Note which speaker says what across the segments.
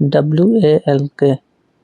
Speaker 1: WALK،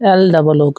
Speaker 1: LOOK،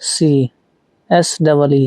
Speaker 1: SEE،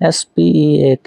Speaker 1: SPEAK،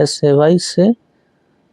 Speaker 1: SAY،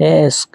Speaker 1: ASK،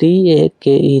Speaker 1: TAKE،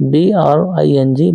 Speaker 1: BRING،